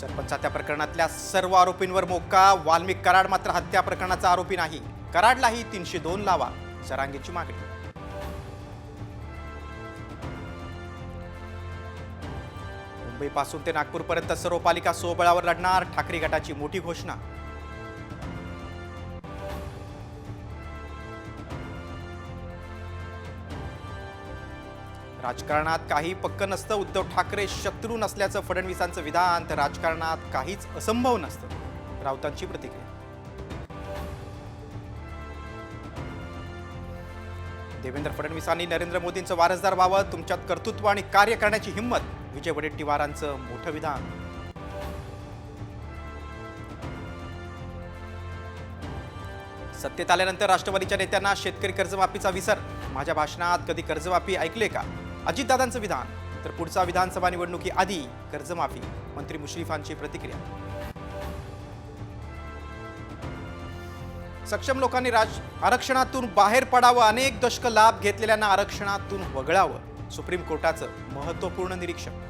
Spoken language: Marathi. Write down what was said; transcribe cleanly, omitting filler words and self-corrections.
सरपंच हत्या प्रकरणातल्या सर्व आरोपींवर मोक्का. वाल्मिक कराड मात्र हत्या प्रकरणाचा आरोपी नाही. कराडलाही 302 लावा, जरांगेची मागणी. मुंबईपासून ते नागपूरपर्यंत सर्व पालिका स्वबळावर लढणार. ठाकरे गटाची मोठी घोषणा. राजकारणात काही पक्क नसतं. उद्धव ठाकरे शत्रू नसल्याचं फडणवीसांचं विधान. तर राजकारणात काहीच असंभव नसतं, राऊतांची प्रतिक्रिया. देवेंद्र फडणवीसांनी नरेंद्र मोदींचं वारसदार व्हावं. तुमच्यात कर्तृत्व आणि कार्य करण्याची हिंमत. विजय वडेट्टीवारांचं मोठं विधान. सत्तेत आल्यानंतर राष्ट्रवादीच्या नेत्यांना शेतकरी कर्जमाफीचा विसर. माझ्या भाषणात कधी कर्जमाफी ऐकले का, अजितदादांचं विधान. तर पुढचा विधानसभा निवडणुकीआधी कर्जमाफी. मंत्री मुश्रीफांची प्रतिक्रिया. सक्षम लोकांनी आरक्षणातून बाहेर पडावं. अनेक दशक लाभ घेतलेल्यांना आरक्षणातून वगळावं. सुप्रीम कोर्टाचं महत्त्वपूर्ण निरीक्षण.